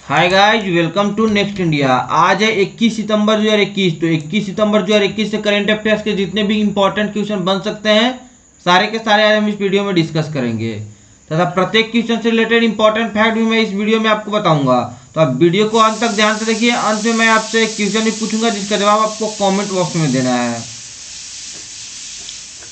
Hi guys, welcome to next India. आज है 21 सितंबर 2021। तो 21 सितंबर 2021 से करंट अफेयर्स के जितने भी इंपॉर्टेंट क्वेश्चन बन सकते हैं सारे के सारे आज हम इस वीडियो में डिस्कस करेंगे तथा प्रत्येक क्वेश्चन से रिलेटेड इंपॉर्टेंट फैक्ट भी मैं इस वीडियो में आपको बताऊंगा। तो आप वीडियो को अंत तक ध्यान से देखिए। अंत में मैं आपसे एक क्वेश्चन भी पूछूंगा जिसका जवाब आपको कॉमेंट बॉक्स में देना है।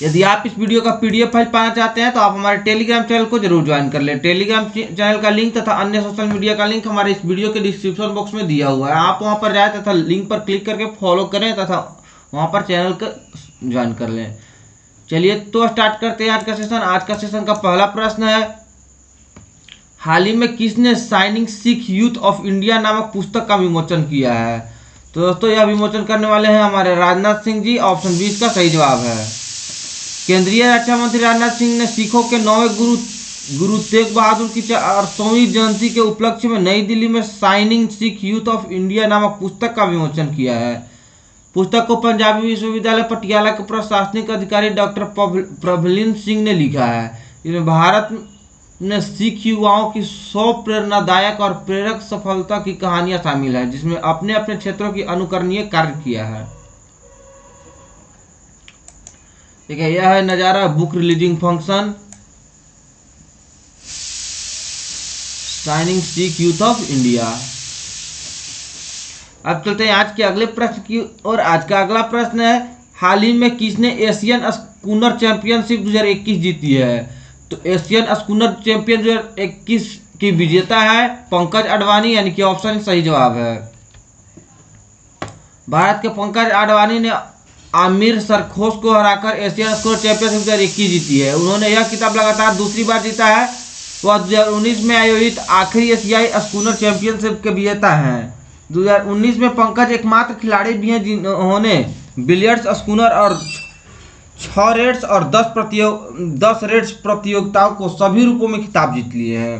यदि आप इस वीडियो का पीडीएफ फाइल पाना चाहते हैं तो आप हमारे टेलीग्राम चैनल को जरूर ज्वाइन कर लें। टेलीग्राम चैनल का लिंक तथा अन्य सोशल मीडिया का लिंक हमारे इस वीडियो के डिस्क्रिप्शन बॉक्स में दिया हुआ है। आप वहां पर जाए तथा लिंक पर क्लिक करके फॉलो करें तथा वहां पर चैनल को ज्वाइन कर लें। चलिए तो स्टार्ट करते हैं आज का सेशन। आज का सेशन का पहला प्रश्न है, हाल ही में किसने shining Sikh youth of India नामक पुस्तक का विमोचन किया है? तो दोस्तों यह विमोचन करने वाले हैं हमारे राजनाथ सिंह जी। ऑप्शन 20 का सही जवाब है। केंद्रीय रक्षा मंत्री राजनाथ सिंह ने सिखों के 9वें गुरु तेग बहादुर की 400वीं जयंती के उपलक्ष्य में नई दिल्ली में shining Sikh youth of India नामक पुस्तक का विमोचन किया है। पुस्तक को पंजाबी विश्वविद्यालय पटियाला के प्रशासनिक अधिकारी डॉक्टर प्रभलिन सिंह ने लिखा है। इसमें भारत में सिख युवाओं की 100 प्रेरणादायक और प्रेरक सफलता की कहानियां शामिल है, जिसमें अपने अपने क्षेत्रों की अनुकरणीय कार्य किया है। ठीक है, यह है नज़ारा book releasing function shining Sikh youth of India. अब चलते हैं आज के अगले प्रश्न की और। आज का अगला प्रश्न है, हाल ही में किसने एशियन स्कूनर चैंपियनशिप 2021 जीती है? तो एशियन स्कूनर चैंपियन 2021 की विजेता है पंकज अडवाणी, यानी कि ऑप्शन सही जवाब है। भारत के पंकज अडवाणी ने आमिर सरखोश को हराकर एशियन स्कूनर चैंपियनशिप 2021 जीती है। उन्होंने यह खिताब लगातार दूसरी बार जीता है। वह 2019 में आयोजित आखिरी एशियाई स्कूनर चैंपियनशिप के विजेता हैं। 2019 में पंकज एकमात्र खिलाड़ी भी हैं जिन्होंने बिलियर्ड्स, स्कूनर और 6 रेड्स और 10 रेड्स प्रतियोगिताओं को सभी रूपों में खिताब जीत लिए हैं।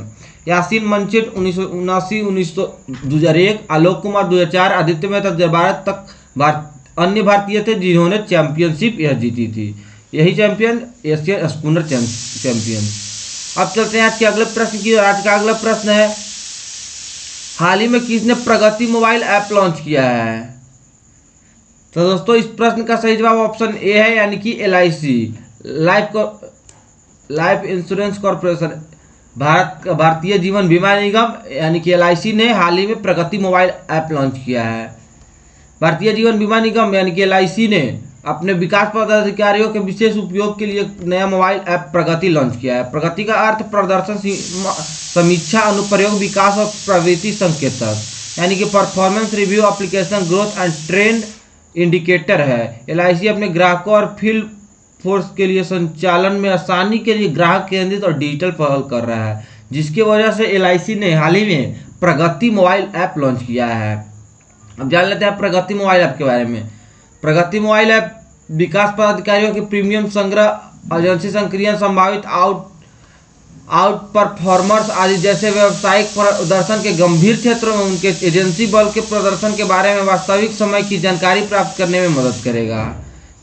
यासीन मंचिट 1979, 2001, आलोक कुमार 2004, आदित्य मेहता 2012 तक अन्य भारतीय थे जिन्होंने चैंपियनशिप यह जीती थी। यही चैंपियन एशियन स्कूनर चैंपियन। अब चलते हैं आज के अगले प्रश्न की। आज का अगला प्रश्न है, हाल ही में किसने प्रगति मोबाइल ऐप लॉन्च किया है? तो दोस्तों इस प्रश्न का सही जवाब ऑप्शन ए है, यानी कि LIC life insurance corporation, Bharatiya Jeevan बीमा निगम यानी कि LIC ने हाल ही में प्रगति मोबाइल ऐप लॉन्च किया है। भारतीय जीवन बीमा निगम यानी कि LIC ने अपने विकास पदाधिकारियों के विशेष उपयोग के लिए नया मोबाइल ऐप प्रगति लॉन्च किया है। प्रगति का अर्थ प्रदर्शन समीक्षा, अनुप्रयोग, विकास और प्रवृत्ति संकेतक यानी कि performance review, application growth and trend indicator है। LIC अपने ग्राहकों और फील्ड फोर्स के लिए संचालन में आसानी के लिए ग्राहक केंद्रित और डिजिटल पहल कर रहा है, जिसकी वजह से LIC ने हाल ही में प्रगति मोबाइल ऐप लॉन्च किया है। अब जान लेते हैं प्रगति मोबाइल ऐप के बारे में। प्रगति मोबाइल ऐप विकास पदाधिकारियों के प्रीमियम संग्रह, एजेंसी संक्रियन, संभावित आउट परफॉर्मर्स आदि जैसे व्यावसायिक प्रदर्शन के गंभीर क्षेत्रों में उनके एजेंसी बल के प्रदर्शन के बारे में वास्तविक समय की जानकारी प्राप्त करने में मदद करेगा।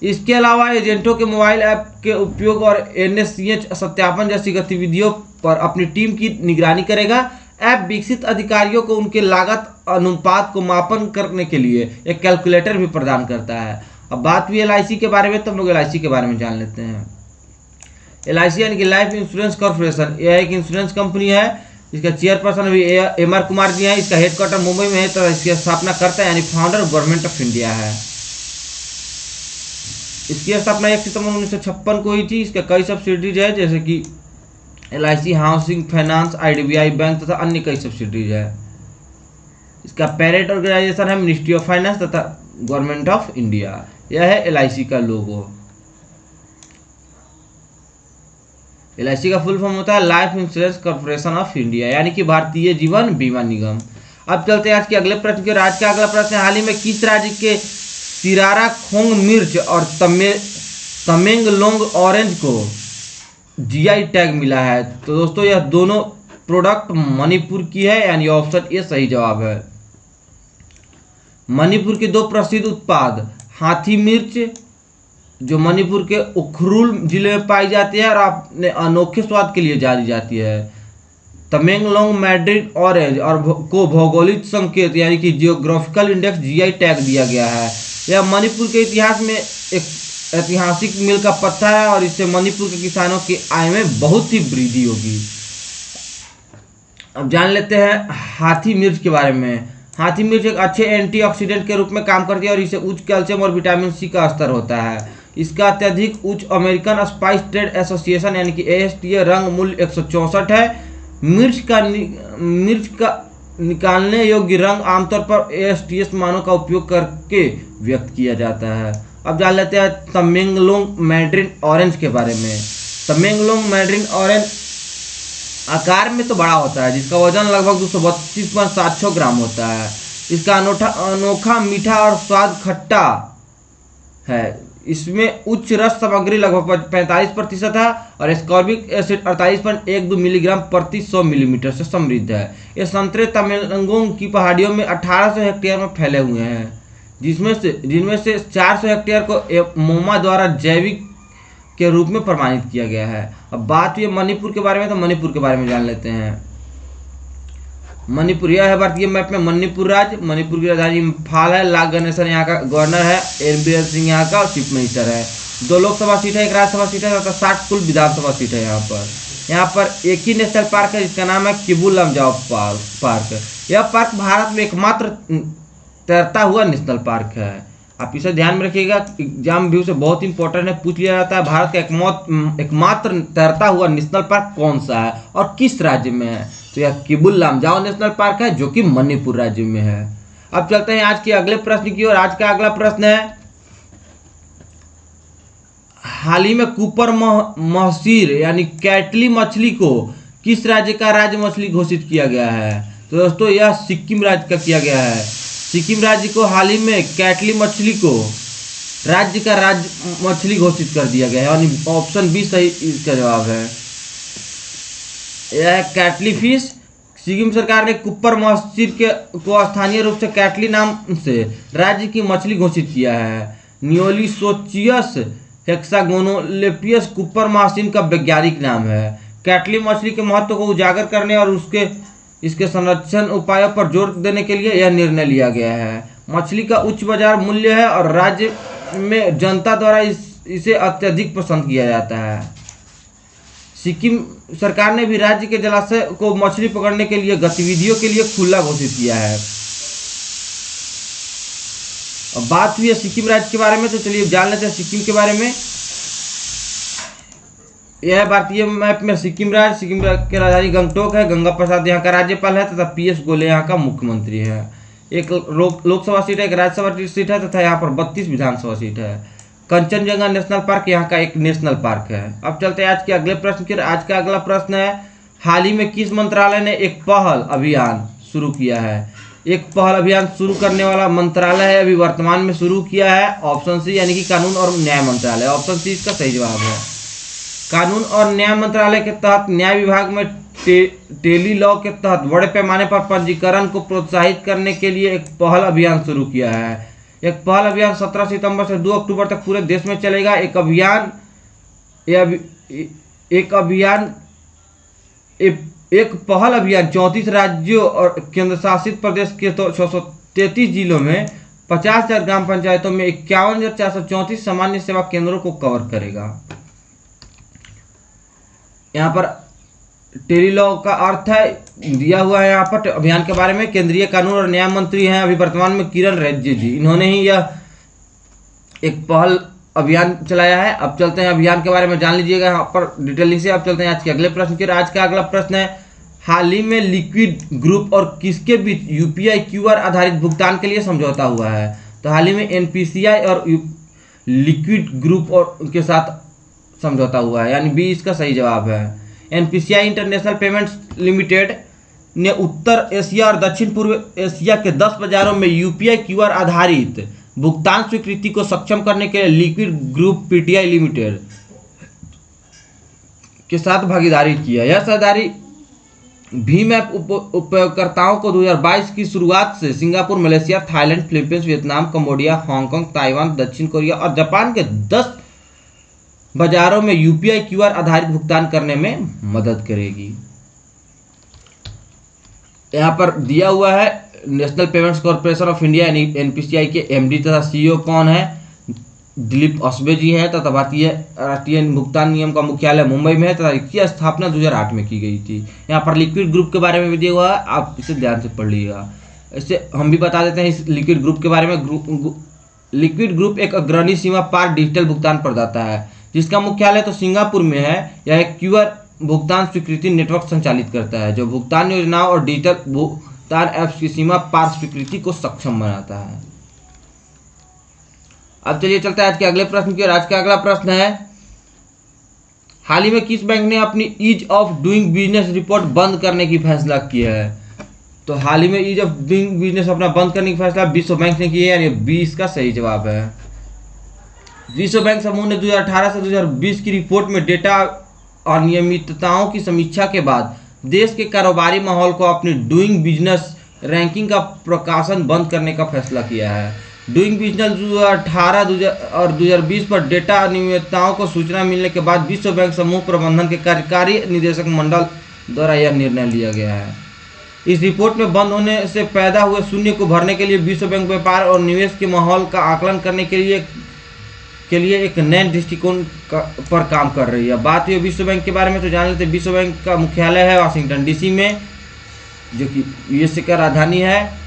इसके अलावा एजेंटों के मोबाइल ऐप के उपयोग और NSCH सत्यापन जैसी गतिविधियों पर अपनी टीम की निगरानी करेगा। ऐप विकसित अधिकारियों को उनके लागत अनुपात को मापन करने के लिए एक कैलकुलेटर भी प्रदान करता है। अब बात हुई LIC के बारे में, तो हम लोग LIC के बारे में जान लेते हैं। LIC यानी कि लाइफ इंश्योरेंस कॉर्पोरेशन, यह एक इंश्योरेंस कंपनी है। इसका चेयरपर्सन अभी MR कुमार जी हैं। इसका हेडक्वार्टर मुंबई में है, तो इसकी स्थापना करता है यानी फाउंडर गवर्नमेंट ऑफ इंडिया है। इसकी स्थापना 1 सितंबर 1956 को हुई थी। इसके कई सब्सिडीज है जैसे कि LIC housing finance, IDBI bank तथा अन्य कई सब्सिडीज है। इसका पेरेंट ऑर्गेनाइजेशन है मिनिस्ट्री ऑफ फाइनेंस तथा गवर्नमेंट ऑफ इंडिया। यह है LIC का लोगो। LIC का फुल फॉर्म होता है life insurance corporation of India, यानी कि भारतीय जीवन बीमा निगम। अब चलते हैं आज के अगले प्रश्न की। आज का अगला प्रश्न है, हाल ही में किस राज्य के सिरारा खोंग मिर्च और तमेंगलोंग ऑरेंज को GI टैग मिला है? तो दोस्तों यह दोनों प्रोडक्ट मणिपुर की है, यानी ऑप्शन ए सही जवाब है। मणिपुर के 2 प्रसिद्ध उत्पाद हाथी मिर्च जो मणिपुर के उखरुल जिले में पाई जाती है और अपने अनोखे स्वाद के लिए जानी जाती है, तमेंगलोंग मैंड्रिन ऑरेंज और को भौगोलिक संकेत यानी कि जियोग्राफिकल इंडेक्स जीआई टैग दिया गया है। यह मणिपुर के इतिहास में एक ऐतिहासिक मील का पत्थर है और इससे मणिपुर के किसानों की आय में बहुत ही वृद्धि होगी। अब जान लेते हैं हाथी मिर्च के बारे में। हाथी मिर्च एक अच्छे एंटीऑक्सीडेंट के रूप में काम करती है और इसे उच्च कैल्शियम और विटामिन सी का स्तर होता है। इसका अत्यधिक उच्च अमेरिकन स्पाइस ट्रेड एसोसिएशन यानी कि ASTA रंग मूल्य 164 है। मिर्च का निकालने योग्य रंग आमतौर पर ASTS मानों का उपयोग करके व्यक्त किया जाता है। अब जान लेते हैं तमेंगलोंग मैंड्रिन ऑरेंज के बारे में। तमेंगलोंग मैंड्रिन ऑरेंज आकार में तो बड़ा होता है, जिसका वजन लगभग 232.76 ग्राम होता है। इसका अनोखा मीठा और स्वाद खट्टा है। इसमें उच्च रस सामग्री लगभग 45% है और एस्कॉर्बिक एसिड 48.12 मिलीग्राम प्रति 100 मिलीमीटर से समृद्ध है। ये संतरे तमेंगलोंग की पहाड़ियों में 1800 हेक्टेयर में फैले हुए हैं, जिनमें से 400 हेक्टेयर को मोमा द्वारा जैविक के रूप में प्रमाणित किया गया है। अब बात हुई मणिपुर के बारे में, तो मणिपुर के बारे में जान लेते हैं। मणिपुर यह है भारतीय मैप में मणिपुर राज्य। मणिपुर की राजधानी इम्फाल है। ला गणेशन यहाँ का गवर्नर है। एन बीरेन सिंह यहाँ का चीफ मिनिस्टर है। 2 लोकसभा सीट है, 1 राज्यसभा सीट है तथा 60 कुल विधानसभा सीट है। यहाँ पर एक ही नेशनल पार्क है जिसका नाम है किबू लमजाओ पार्क। यह पार्क भारत में एकमात्र तैरता हुआ नेशनल पार्क है। आप इसे ध्यान में रखिएगा, एग्जाम व्यू से बहुत इंपॉर्टेंट है, पूछ लिया जाता है भारत का एकमात्र तैरता हुआ नेशनल पार्क कौन सा है और किस राज्य में है। तो यह किबू लमजाओ नेशनल पार्क है जो कि मणिपुर राज्य में है। अब चलते हैं आज के अगले प्रश्न की ओर। आज का अगला प्रश्न है, हाल ही में कुपर महसीर यानी कैटली मछली को किस राज्य का राज्य मछली घोषित किया गया है। तो दोस्तों यह सिक्किम राज्य का किया गया है। सिक्किम राज्य को हाल ही में कैटली मछली को राज्य का राज्य मछली घोषित कर दिया गया है, यानी ऑप्शन बी सही इसका जवाब है। यह कैटली फिश। सिक्किम सरकार ने कुपर महसीर को स्थानीय रूप से कैटली नाम से राज्य की मछली घोषित किया है। नियोलिसोचियस हेक्सागोनोलेपियस कुपर महसीर का वैज्ञानिक नाम है। कैटली मछली के महत्व को उजागर करने और इसके संरक्षण उपायों पर जोर देने के लिए यह निर्णय लिया गया है। मछली का उच्च बाजार मूल्य है और राज्य में जनता द्वारा इसे अत्यधिक पसंद किया जाता है। सिक्किम सरकार ने भी राज्य के जलाशय को मछली पकड़ने के लिए गतिविधियों के लिए खुला घोषित किया है। अब बात हुई है सिक्किम राज्य के बारे में, तो चलिए जान लेते हैं सिक्किम के बारे में। यह भारतीय मैप में सिक्किम राज्य। सिक्किम राज्य की राजधानी गंगटोक है। गंगा प्रसाद यहाँ का राज्यपाल है तथा PS गोले यहाँ का मुख्यमंत्री है। एक लोकसभा सीट है, 1 राज्यसभा सीट है तथा यहाँ पर 32 विधानसभा सीट है। कंचनजंगा नेशनल पार्क यहाँ का एक नेशनल पार्क है। अब चलते हैं आज के अगले प्रश्न की। आज का अगला प्रश्न है, हाल ही में किस मंत्रालय ने एक पहल अभियान शुरू किया है। एक पहल अभियान शुरू करने वाला मंत्रालय है, अभी वर्तमान में शुरू किया है। ऑप्शन सी यानी कि कानून और न्याय मंत्रालय। ऑप्शन सी इसका सही जवाब है। कानून और न्याय मंत्रालय के तहत न्याय विभाग में टेली लॉ के तहत बड़े पैमाने पर पंजीकरण को प्रोत्साहित करने के लिए एक पहल अभियान शुरू किया है। एक पहल अभियान 17 सितंबर से 2 अक्टूबर तक पूरे देश में चलेगा। एक पहल अभियान 34 राज्यों और केंद्र शासित प्रदेश के 633 जिलों में 50,000 ग्राम पंचायतों में 51,434 सामान्य सेवा केंद्रों को कवर करेगा। यहाँ पर टेली लॉ का अर्थ है दिया हुआ है यहाँ पर अभियान के बारे में। केंद्रीय कानून और न्याय मंत्री हैं अभी वर्तमान में किरण रिजिजू जी, इन्होंने ही यह एक पहल अभियान चलाया है। अब चलते हैं अभियान के बारे में जान लीजिएगा यहाँ पर डिटेलिंग से। अब चलते हैं आज के अगले प्रश्न की। आज का अगला प्रश्न है, हाल ही में लिक्विड ग्रुप और किसके बीच UPI QR आधारित भुगतान के लिए समझौता हुआ है। तो हाल ही में NPCI और लिक्विड ग्रुप और के साथ समझौता हुआ है, यानी बी इसका सही जवाब है। NPCI इंटरनेशनल पेमेंट्स लिमिटेड ने उत्तर एशिया और दक्षिण पूर्व एशिया के 10 बाजारों में UPI QR आधारित भुगतान स्वीकृति को सक्षम करने के लिए लिक्विड ग्रुप PTI लिमिटेड के साथ भागीदारी की है। यह साझेदारी भीम ऐप उपयोगकर्ताओं को 2022 की शुरुआत से Singapore, Malaysia, Thailand, Philippines, Vietnam, Cambodia, Hong Kong, Taiwan, दक्षिण कोरिया और जापान के 10 बाजारों में UPI QR आधारित भुगतान करने में मदद करेगी। यहाँ पर दिया हुआ है national payments corporation of India यानी एनपीसीआई के एमडी तथा सीईओ कौन है, दिलीप ओसबे जी है, तथा भारतीय राष्ट्रीय भुगतान नियम का मुख्यालय मुंबई में है तथा इसकी स्थापना 2008 में की गई थी। यहाँ पर लिक्विड ग्रुप के बारे में भी दिया हुआ है, आप इसे ध्यान से पढ़ लीजिएगा। इससे हम भी बता देते हैं इस लिक्विड ग्रुप के बारे में। लिक्विड ग्रुप एक अग्रणी सीमा पार डिजिटल भुगतान प्रदाता है जिसका मुख्यालय तो सिंगापुर में है। यह एक क्यूआर भुगतान स्वीकृति नेटवर्क संचालित करता है जो भुगतान योजनाओं और डिजिटल भुगतान ऐप्स की सीमा पार स्वीकृति को सक्षम बनाता है। अब चलिए चलते हैं आज के अगले प्रश्न की ओर। आज का अगला प्रश्न है, हाल ही में किस बैंक ने अपनी ease of doing business report बंद करने की फैसला किया है? तो हाल ही में ईज ऑफ डूइंग बिजनेस अपना बंद करने की फैसला विश्व बैंक ने किया है, यानी 20 का सही जवाब है। विश्व बैंक समूह ने 2018 से 2020 की रिपोर्ट में डेटा और नियमितताओं की समीक्षा के बाद देश के कारोबारी माहौल को अपनी डूइंग बिजनेस रैंकिंग का प्रकाशन बंद करने का फैसला किया है। डूइंग बिजनेस 2018 और 2020 पर डेटा अनियमितताओं को सूचना मिलने के बाद विश्व बैंक समूह प्रबंधन के कार्यकारी निदेशक मंडल द्वारा यह निर्णय लिया गया है। इस रिपोर्ट में बंद होने से पैदा हुए शून्य को भरने के लिए विश्व बैंक व्यापार और निवेश के माहौल का आकलन करने के लिए एक नए दृष्टिकोण पर काम कर रही है। बात हुई विश्व बैंक के बारे में तो जान लेते हैं। विश्व बैंक का मुख्यालय है वाशिंगटन डीसी में, जो कि यूएसए का राजधानी है।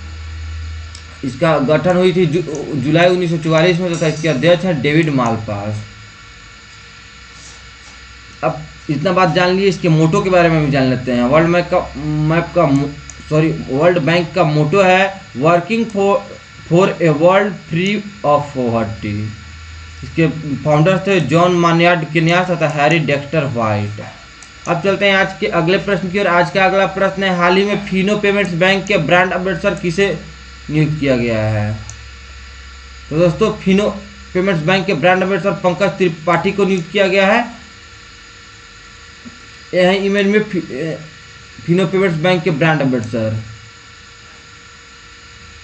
इसका गठन हुई थी जुलाई 1944 में तथा इसके अध्यक्ष हैं डेविड मालपास। अब इतना बात जान लिए, इसके मोटो के बारे में भी जान लेते हैं। वर्ल्ड बैंक का मोटो है working for a world free of poverty. इसके फाउंडर थे जॉन मान्यार्ड किन्यास तथा हैरी डेक्स्टर व्हाइट। अब चलते हैं आज के अगले प्रश्न की ओर। आज का अगला प्रश्न है, हाल ही में फिनो पेमेंट्स बैंक के ब्रांड एम्बेसडर किसे नियुक्त किया गया है? तो दोस्तों फिनो पेमेंट्स बैंक के ब्रांड एम्बेसडर पंकज त्रिपाठी को नियुक्त किया गया है। यह इमेज में फिनो पेमेंट्स बैंक के brand ambassador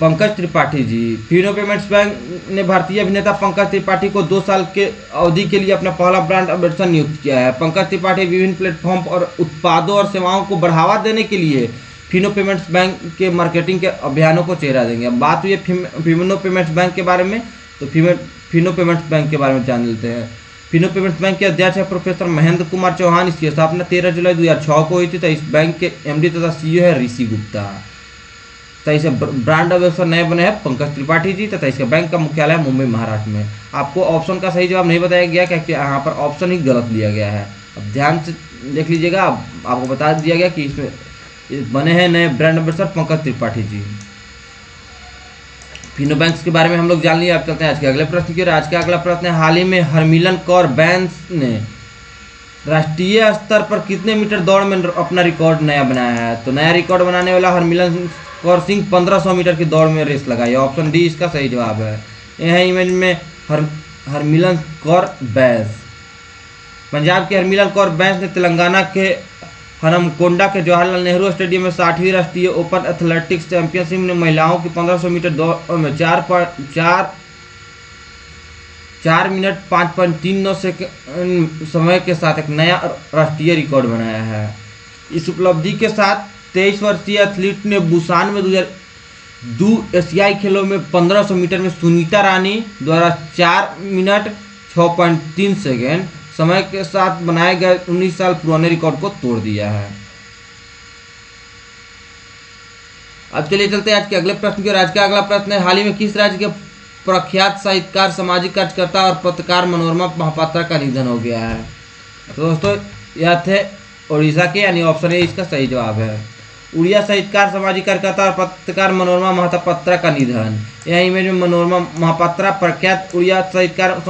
Pankaj Tripathi ji. Fino payments bank ने भारतीय अभिनेता पंकज त्रिपाठी को 2 साल के अवधि के लिए अपना पहला ब्रांड एम्बेसडर नियुक्त किया है। पंकज त्रिपाठी विभिन्न प्लेटफॉर्म और उत्पादों और सेवाओं को बढ़ावा देने के लिए फिनो पेमेंट्स बैंक के मार्केटिंग के अभियानों को चेहरा देंगे। अब बात हुई है फिनो पेमेंट्स बैंक के बारे में, तो फिनो पेमेंट्स बैंक के बारे में जान लेते हैं। फिनो पेमेंट्स बैंक के अध्यक्ष है प्रोफेसर महेंद्र कुमार चौहान। इसकी स्थापना 13 जुलाई 2006 को हुई थी। तो इस बैंक के एमडी तथा सीईओ है ऋषि गुप्ता। तो इसे ब्रांड एम्बेसडर नए बने हैं पंकज त्रिपाठी जी तथा इसके बैंक का मुख्यालय मुंबई महाराष्ट्र में। आपको ऑप्शन का सही जवाब नहीं बताया गया क्योंकि यहाँ पर ऑप्शन ही गलत लिया गया है। अब ध्यान से देख लीजिएगा, आपको बता दिया गया कि इसमें बने हैं नए brand ambassador Pankaj Tripathi ji. Fino banks के बारे में हम लोग जान लिए। अब चलते हैं आज के अगले प्रश्न की ओर। आज का अगला प्रश्न है, हाल ही में हरमिलन कौर बैंस ने राष्ट्रीय स्तर पर कितने मीटर दौड़ में अपना रिकॉर्ड नया बनाया है? तो नया रिकॉर्ड बनाने वाला हरमिलन कौर सिंह 1500 मीटर की दौड़ में रेस लगाई। ऑप्शन डी इसका सही जवाब है। यह इमेज में हरमिलन कौर बैंस। पंजाब के हरमिलन कौर बैंस ने तेलंगाना के हनमकोंडा के जवाहरलाल नेहरू स्टेडियम में 60वीं राष्ट्रीय ओपन एथलेटिक्स चैंपियनशिप में महिलाओं की 1500 मीटर दौड़ में 4 मिनट 5.39 सेकंड समय के साथ एक नया राष्ट्रीय रिकॉर्ड बनाया है। इस उपलब्धि के साथ 23 वर्षीय एथलीट ने बुसान में 2002 एशियाई खेलों में 1500 मीटर में सुनीता रानी द्वारा 4 मिनट 6.3 सेकेंड समय के साथ बनाए गए 19 साल पुराने रिकॉर्ड को तोड़ दिया है। अब चलिए चलते हैं आज के अगले प्रश्न की ओर। आज का अगला प्रश्न है, हाल ही में किस राज्य के प्रख्यात साहित्यकार, सामाजिक कार्यकर्ता और पत्रकार मनोरमा महापात्रा का निधन हो गया है? तो दोस्तों यह थे उड़ीसा के, यानी ऑप्शन ए इसका सही जवाब है। उड़िया साहित्यकार, सामाजिक कार्यकर्ता और पत्रकार मनोरमा महापात्रा का निधन। यह इमेज में मनोरमा महापात्रा प्रख्यात उड़िया साहित्यकार,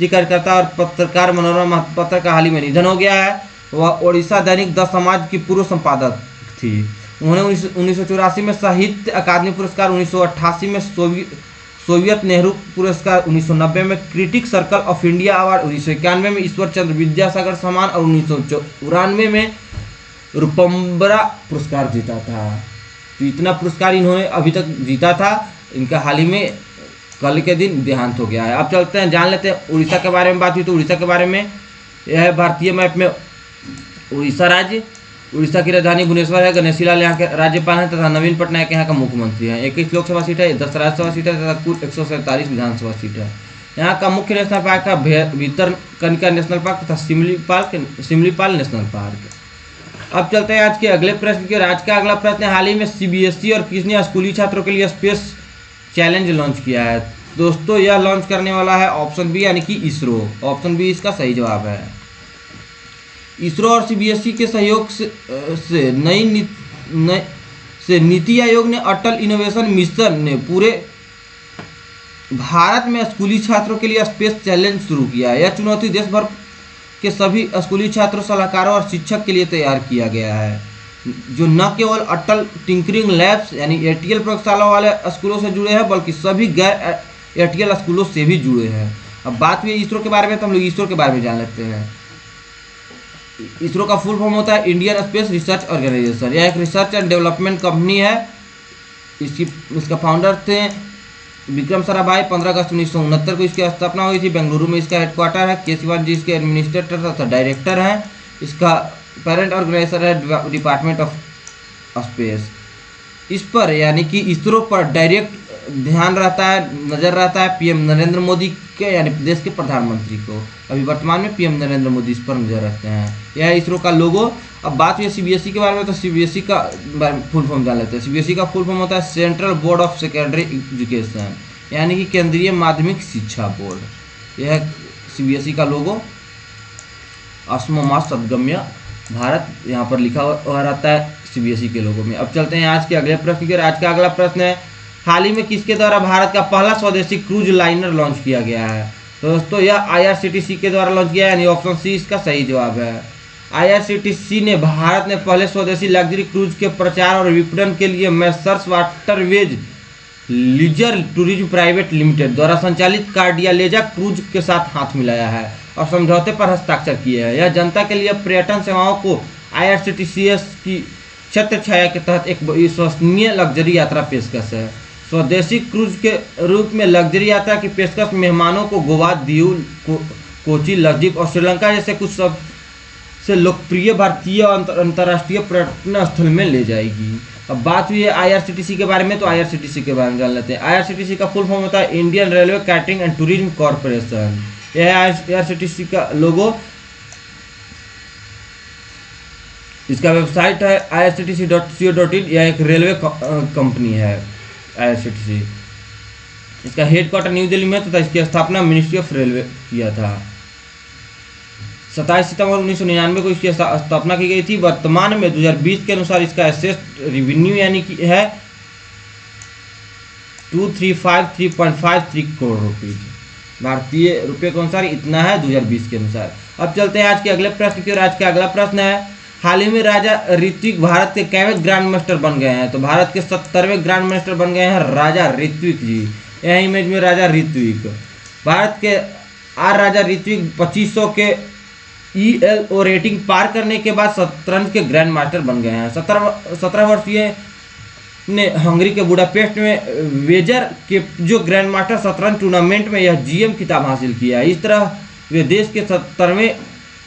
कार्यकर्ता और पत्रकार मनोरमा महापात्रा का हाल ही में निधन हो गया है। वह ओडिशा दैनिक द समाज की पूर्व संपादक थी। उन्होंने 1984 में साहित्य अकादमी पुरस्कार, 1988 में सोवियत नेहरू पुरस्कार, 1990 में critic circle of India award, 1991 में ईश्वर चंद्र विद्यासागर सम्मान और 1994 में रुपम्बरा पुरस्कार जीता था। तो इतना पुरस्कार इन्होंने अभी तक जीता था। इनका हाल ही में कल के दिन देहांत हो गया है। अब चलते हैं, जान लेते हैं उड़ीसा के बारे में। बात हुई तो उड़ीसा के बारे में, यह है भारतीय मैप में उड़ीसा राज्य उड़ीसा की राजधानी भुवनेश्वर है। गणेशी लाल यहाँ के राज्यपाल हैं तथा नवीन पटनायक यहाँ का मुख्यमंत्री हैं। 21 लोकसभा सीट है, 10 राज्यसभा सीट है तथा कुल 147 विधानसभा सीट है। यहाँ का मुख्य नेशनल पार्क है भितरकनिका नेशनल पार्क तथा सिमलीपाल नेशनल पार्क। अब चलते हैं आज के अगले प्रश्न की। आज का अगला प्रश्न है, हाल ही में सीबीएसई और किसने स्कूली छात्रों के लिए स्पेस चैलेंज लॉन्च किया है? दोस्तों यह लॉन्च करने वाला है ऑप्शन बी यानी कि इसरो। ऑप्शन बी इसका सही जवाब है। इसरो और सीबीएसई के सहयोग से नीति आयोग ने अटल इनोवेशन मिशन ने पूरे भारत में स्कूली छात्रों के लिए स्पेस चैलेंज शुरू किया है। यह चुनौती देश भर के सभी स्कूली छात्रों, सलाहकारों और शिक्षक के लिए तैयार किया गया है, जो न केवल अटल टिंकरिंग लैब्स यानी एटीएल प्रयोगशाला वाले स्कूलों से जुड़े हैं बल्कि सभी गैर एटीएल स्कूलों से भी जुड़े हैं। अब बात हुई इसरो के बारे में, तो हम लोग इसरो के बारे में जान लेते हैं। इसरो का फुल फॉर्म होता है इंडियन स्पेस रिसर्च ऑर्गेनाइजेशन। यह एक रिसर्च एंड डेवलपमेंट कंपनी है। इसका फाउंडर थे विक्रम साराभाई। 15 अगस्त 1969 को इसकी स्थापना हुई थी। बेंगलुरु में इसका हेडक्वार्टर है। के शिवान जी इसके एडमिनिस्ट्रेटर तथा डायरेक्टर हैं। इसका पेरेंट ऑर्गेनाइजेशन है डिपार्टमेंट ऑफ स्पेस। इस पर यानी कि इसरो पर डायरेक्ट ध्यान रहता है, नज़र रहता है पीएम नरेंद्र मोदी के यानी देश के प्रधानमंत्री को। अभी वर्तमान में पीएम नरेंद्र मोदी इस पर नजर रखते हैं। यह है इसरो का लोगो। अब बात हुई सीबीएसई के बारे में, तो सीबीएसई का फुल फॉर्म जान लेते हैं। सीबीएसई का फुल फॉर्म होता है central board of secondary education यानी कि केंद्रीय माध्यमिक शिक्षा बोर्ड। यह सीबीएसई का लोगो। अस्ममा सदगम्य भारत यहाँ पर लिखा हुआ रहता है सीबीएसई के लोगों में। अब चलते हैं आज के अगले प्रश्न की। आज का अगला प्रश्न है, हाल ही में किसके द्वारा भारत का पहला स्वदेशी क्रूज लाइनर लॉन्च किया गया है? तो दोस्तों यह आईआरसीटीसी के द्वारा लॉन्च किया है, यानी ऑप्शन सी इसका सही जवाब है। आईआरसीटीसी ने भारत में पहले स्वदेशी लग्जरी क्रूज के प्रचार और विपणन के लिए messrs waterways leisure tourism private limited द्वारा संचालित कार्डियालेजा क्रूज के साथ हाथ मिलाया है और समझौते पर हस्ताक्षर किए हैं। यह जनता के लिए पर्यटन सेवाओं को आईआरसीटीसी की छत्र छाया के तहत एक विश्वसनीय लग्जरी यात्रा पेशकश है। स्वदेशी क्रूज के रूप में लग्जरी यात्रा की पेशकश मेहमानों को गोवा, दीव, कोची, लक्षद्वीप और श्रीलंका जैसे कुछ सबसे लोकप्रिय भारतीय और अंतर्राष्ट्रीय पर्यटन स्थल में ले जाएगी। अब बात हुई है आईआरसीटीसी के बारे में, तो आईआरसीटीसी के बारे में जान लेते हैं। आईआरसीटीसी का फुल फॉर्म होता है Indian railway catering and tourism corporation. यह है आईआरसीटीसी का लोगो। इसका वेबसाइट है irctc.co.in। यह एक रेलवे कंपनी है आईआरसीटीसी। इसका हेडक्वार्टर न्यू दिल्ली में तथा इसकी स्थापना मिनिस्ट्री ऑफ रेलवे किया था। 27 सितंबर 1999 को इसकी स्थापना की गई थी। वर्तमान में 2020 के अनुसार इसका एसेट रेवेन्यू यानी कि है 2353.53 करोड़ रुपीज। भारतीय रुपये के अनुसार इतना है 2020 के अनुसार। अब चलते हैं आज के अगले प्रश्न की ओर। आज का अगला प्रश्न है, हाल ही में राजा ऋत्विक भारत के कैवें ग्रैंड मास्टर बन गए हैं? तो भारत के 70वें ग्रैंड मास्टर बन गए हैं राजा ऋत्विक जी। यह इमेज में राजा ऋत्विक। भारत के राजा ऋत्विक 2500 के ELO रेटिंग पार करने के बाद शतरंज के ग्रैंड मास्टर बन गए हैं। 17 वर्षीय ने हंगरी के बुडापेस्ट में वेजर के जो ग्रैंड मास्टर शतरंज टूर्नामेंट में यह GM खिताब हासिल किया है। इस तरह वे देश के 70वें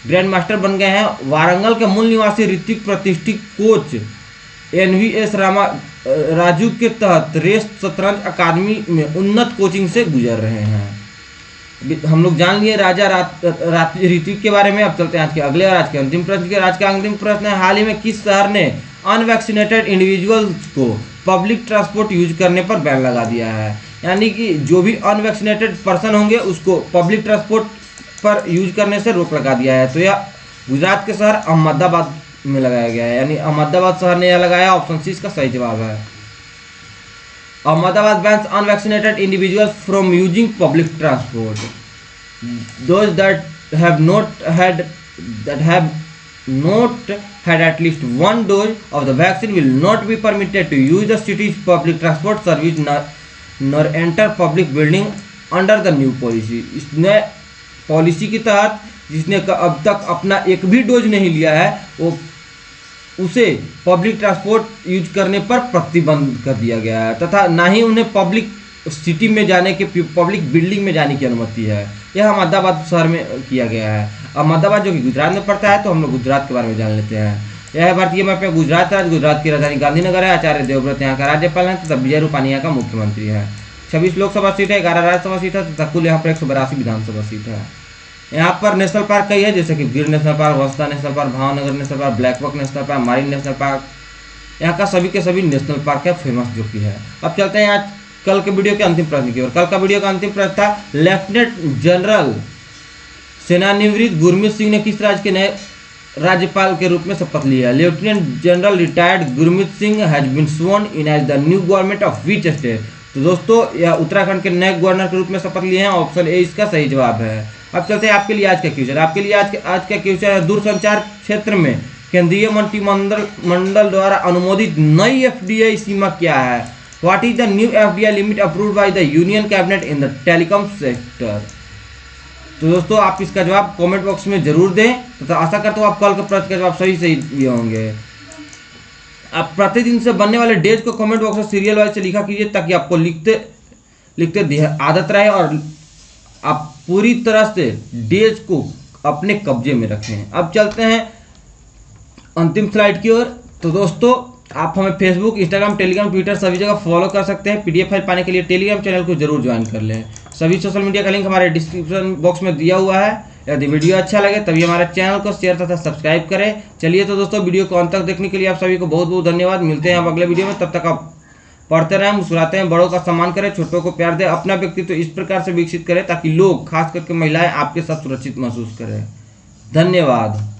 ग्रैंड मास्टर बन गए हैं। वारंगल के मूल निवासी ऋत्विक प्रतिष्ठित कोच NVS राजू के तहत रेस शतरंज अकादमी में उन्नत कोचिंग से गुजर रहे हैं। हम लोग जान लिए राजा ऋत्विक के बारे में। अब चलते हैं आज के अगले और आज के अंतिम प्रश्न के। आज का अंतिम प्रश्न है, हाल ही में किस शहर ने अनवैक्सीनेटेड इंडिविजुअल्स को पब्लिक ट्रांसपोर्ट यूज करने पर बैन लगा दिया है? यानी कि जो भी अनवैक्सीनेटेड पर्सन होंगे उसको पब्लिक ट्रांसपोर्ट पर यूज करने से रोक लगा दिया है। तो यह गुजरात के शहर अहमदाबाद में लगाया गया है, यानी अहमदाबाद शहर ने यह लगाया। ऑप्शन सी इसका सही जवाब है। Ahmedabad bans unvaccinated individuals from using public transport. Those that have not had at least one dose of the vaccine will not be permitted to use the city's public transport service nor enter public building under the new policy। इसने policy के तहत जिसने अब तक अपना एक भी dose नहीं लिया है वो उसे पब्लिक ट्रांसपोर्ट यूज करने पर प्रतिबंध कर दिया गया है तथा ना ही उन्हें पब्लिक सिटी में जाने के पब्लिक बिल्डिंग में जाने की अनुमति है। यह अहमदाबाद शहर में किया गया है। अहमदाबाद जो कि गुजरात में पड़ता है, तो हम लोग गुजरात के बारे में जान लेते हैं। यह है भारतीय मैप में गुजरात राज्य। गुजरात की राजधानी गांधीनगर है। आचार्य देवव्रत यहाँ का राज्यपाल है तथा विजय रूपानी यहाँ का मुख्यमंत्री है। 26 लोकसभा सीट है, 11 राज्यसभा सीट है तथा कुल यहाँ पर 182 विधानसभा सीट है। यहाँ पर नेशनल पार्क कई है, जैसे कि Gir national park, Vansda national park, Bhavnagar national park, blackbuck national park, marine national park. यहाँ का सभी के सभी नेशनल पार्क है फेमस जो कि है। अब चलते हैं आज कल के वीडियो के अंतिम प्रश्न की ओर। कल का वीडियो का अंतिम प्रश्न था, लेफ्टिनेंट जनरल सेनानिवृत्त गुरमीत सिंह ने किस राज्य के नए राज्यपाल के रूप में शपथ लिया? Lieutenant general retired Gurmeet Singh has been sworn in as the new government of which state? तो दोस्तों यह उत्तराखंड के नए गवर्नर के रूप में शपथ लिए हैं। ऑप्शन ए इसका सही जवाब है। अब चलते हैं आपके लिए आज का क्वेश्चन। आपके लिए आज का क्वेश्चन है, दूरसंचार क्षेत्र में केंद्रीय मंत्रिमंडल द्वारा अनुमोदित नई एफडीआई सीमा क्या है? What is the new FDI limit approved by the union cabinet in the telecom sector? तो दोस्तों आप इसका जवाब कमेंट बॉक्स में जरूर दें तथा आशा करता हूँ आप कल के प्रश्न का जवाब सही दिए होंगे। आप प्रतिदिन से बनने वाले डेज को कमेंट बॉक्स में सीरियल वाइज से लिखा कीजिए ताकि आपको लिखते लिखते आदत रहे और आप पूरी तरह से डेज को अपने कब्जे में रखें। अब चलते हैं अंतिम स्लाइड की ओर। तो दोस्तों आप हमें फेसबुक, इंस्टाग्राम, टेलीग्राम, ट्विटर सभी जगह फॉलो कर सकते हैं। पीडीएफ फाइल पाने के लिए टेलीग्राम चैनल को जरूर ज्वाइन कर लें। सभी सोशल मीडिया का लिंक हमारे डिस्क्रिप्शन बॉक्स में दिया हुआ है। यदि वीडियो अच्छा लगे तभी हमारे चैनल को शेयर तथा सब्सक्राइब करें। चलिए तो दोस्तों वीडियो को अंत तक देखने के लिए आप सभी को बहुत बहुत धन्यवाद। मिलते हैं अब अगले वीडियो में, तब तक आप पढ़ते रहें, मुस्कुराते हैं, बड़ों का सम्मान करें, छोटों को प्यार दें, अपना व्यक्तित्व इस प्रकार से विकसित करें ताकि लोग खास करके महिलाएं आपके साथ सुरक्षित महसूस करें। धन्यवाद।